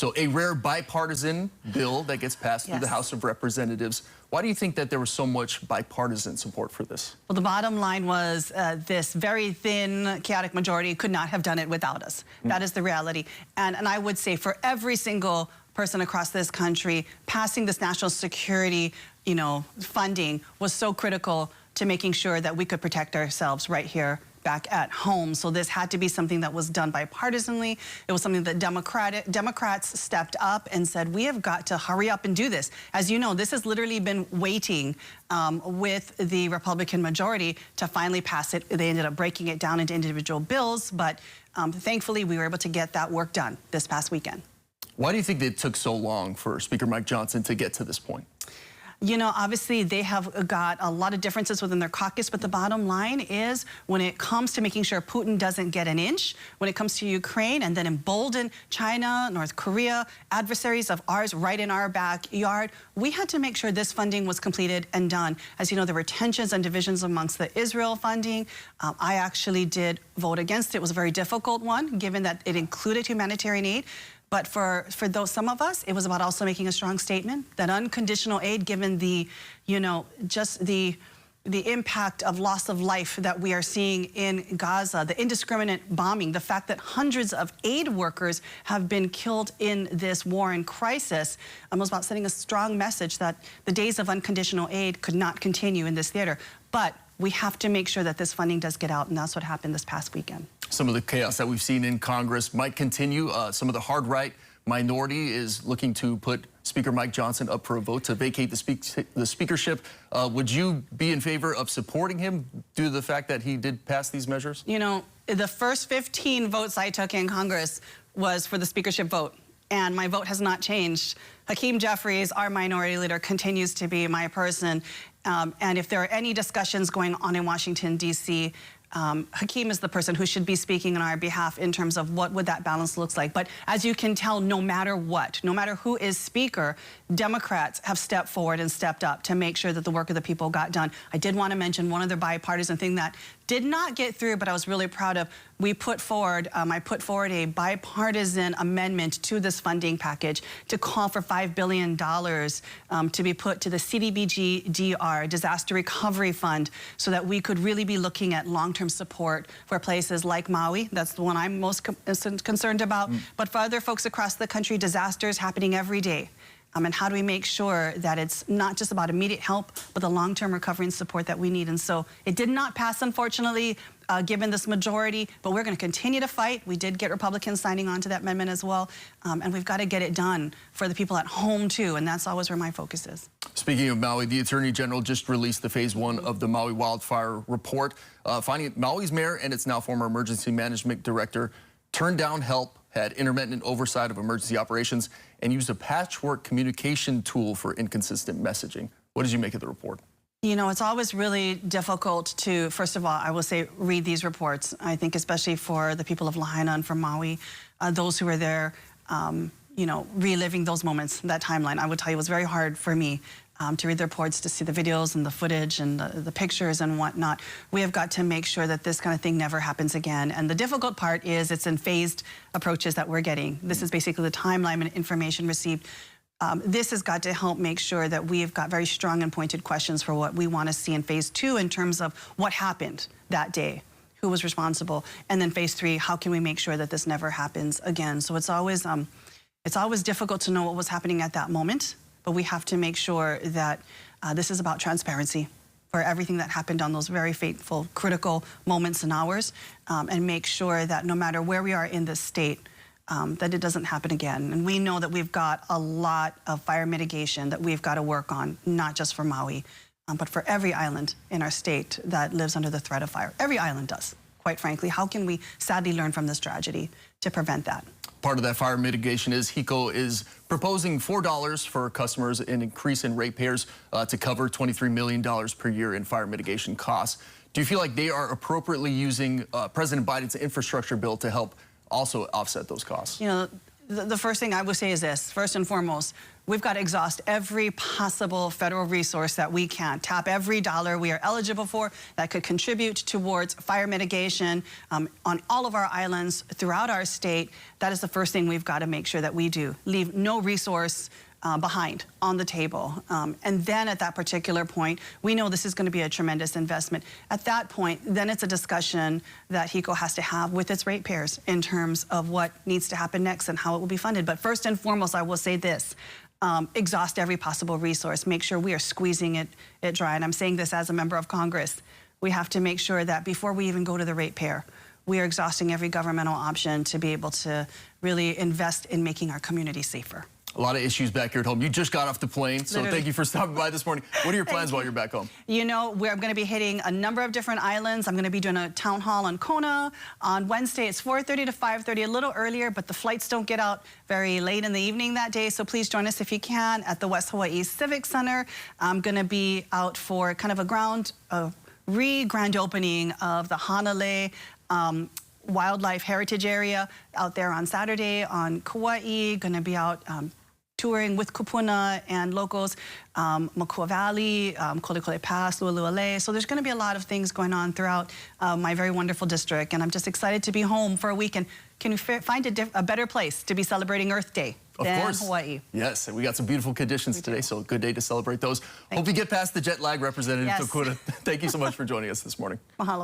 So a rare bipartisan bill that gets passed through the House of Representatives. Why do you think that there was so much bipartisan support for this? Well, the bottom line was this very thin, chaotic majority could not have done it without us. That is the reality. And I would say for every single person across this country, passing this national security, funding was so critical to making sure that we could protect ourselves right here back at home. So this had to be something that was done bipartisanly. It was something that Democrats stepped up and said, we have got to hurry up and do this. As you know, this has literally been waiting with the Republican majority to finally pass it. They ended up breaking it down into individual bills, but thankfully we were able to get that work done this past weekend. Why do you think it took so long for Speaker Mike Johnson to get to this point? Obviously they have got a lot of differences within their caucus, but the bottom line is when it comes to making sure Putin doesn't get an inch, when it comes to Ukraine and then embolden China, North Korea, adversaries of ours right in our backyard, we had to make sure this funding was completed and done. As you know, there were tensions and divisions amongst the Israel funding. I actually did vote against it. It was a very difficult one, given that it included humanitarian aid. But for some of us, it was about also making a strong statement that unconditional aid, given the, just the impact of loss of life that we are seeing in Gaza, the indiscriminate bombing, the fact that hundreds of aid workers have been killed in this war and crisis, was about sending a strong message that the days of unconditional aid could not continue in this theater. But we have to make sure that this funding does get out, and that's what happened this past weekend. Some of the chaos that we've seen in Congress might continue. Some of the hard-right minority is looking to put Speaker Mike Johnson up for a vote to vacate the speakership. Would you be in favor of supporting him due to the fact that he did pass these measures? The first 15 votes I took in Congress was for the speakership vote, and my vote has not changed. Hakeem Jeffries, our minority leader, continues to be my person. And if there are any discussions going on in Washington, D.C., Hakeem is the person who should be speaking on our behalf in terms of what would that balance looks like. But as you can tell, no matter what, no matter who is speaker, Democrats have stepped forward and stepped up to make sure that the work of the people got done. I did want to mention one other bipartisan thing that did not get through, but I was really proud of. I put forward a bipartisan amendment to this funding package to call for $5 billion to be put to the CDBG-DR, Disaster Recovery Fund, so that we could really be looking at long-term support for places like Maui. That's the one I'm most concerned about. But for other folks across the country, disasters happening every day. And how do we make sure that it's not just about immediate help, but the long-term recovery and support that we need? And so it did not pass, unfortunately, given this majority, but we're going to continue to fight. We did get Republicans signing on to that amendment as well, and we've got to get it done for the people at home, too, and that's always where my focus is. Speaking of Maui, the Attorney General just released the Phase 1 of the Maui wildfire report, finding Maui's mayor and its now former emergency management director turned down help, had intermittent oversight of emergency operations, and used a patchwork communication tool for inconsistent messaging. What did you make of the report? It's always really difficult to, first of all, I will say, read these reports. I think especially for the people of Lahaina and from Maui, those who were there, reliving those moments, that timeline, I would tell you, it was very hard for me to read the reports, to see the videos and the footage and the pictures and whatnot. We have got to make sure that this kind of thing never happens again. And the difficult part is it's in phased approaches that we're getting. This is basically the timeline and information received. This has got to help make sure that we've got very strong and pointed questions for what we want to see in Phase 2 in terms of what happened that day, who was responsible, and then Phase 3, how can we make sure that this never happens again? So it's always difficult to know what was happening at that moment, but we have to make sure that this is about transparency for everything that happened on those very fateful, critical moments and hours, and make sure that no matter where we are in this state, that it doesn't happen again. And we know that we've got a lot of fire mitigation that we've got to work on, not just for Maui, but for every island in our state that lives under the threat of fire. Every island does, quite frankly. How can we sadly learn from this tragedy to prevent that? Part of that fire mitigation is HECO is proposing $4 for customers, an increase in ratepayers to cover $23 million per year in fire mitigation costs. Do you feel like they are appropriately using President Biden's infrastructure bill to help also offset those costs? the first thing I would say is this. First and foremost, we've got to exhaust every possible federal resource that we can. Tap every dollar we are eligible for that could contribute towards fire mitigation on all of our islands throughout our state. That is the first thing we've got to make sure that we do. Leave no resource behind on the table. And then at that particular point, we know this is going to be a tremendous investment. At that point, then it's a discussion that HECO has to have with its ratepayers in terms of what needs to happen next and how it will be funded. But first and foremost, I will say this. Exhaust every possible resource. Make sure we are squeezing it dry. And I'm saying this as a member of Congress. We have to make sure that before we even go to the ratepayer, we are exhausting every governmental option to be able to really invest in making our community safer. A lot of issues back here at home. You just got off the plane, so Literally. thank you for stopping by this morning. What are your plans while you're back home? You know, I'm going to be hitting a number of different islands. I'm going to be doing a town hall on Kona. On Wednesday, it's 4:30 to 5:30, a little earlier, but the flights don't get out very late in the evening that day, so please join us if you can at the West Hawaii Civic Center. I'm going to be out for kind of a grand opening of the Hanalei Wildlife Heritage Area out there on Saturday on Kauai. Going to be out touring with Kupuna and locals, Makua Valley, Kolikole Pass, Lualualei. So there's going to be a lot of things going on throughout my very wonderful district, and I'm just excited to be home for a week. And can we find a better place to be celebrating Earth Day than Hawaii? Yes, and we got some beautiful conditions today, so a good day to celebrate those. Hope you get past the jet lag, Representative Yes. Tokuda. Thank you so much for joining us this morning. Mahalo.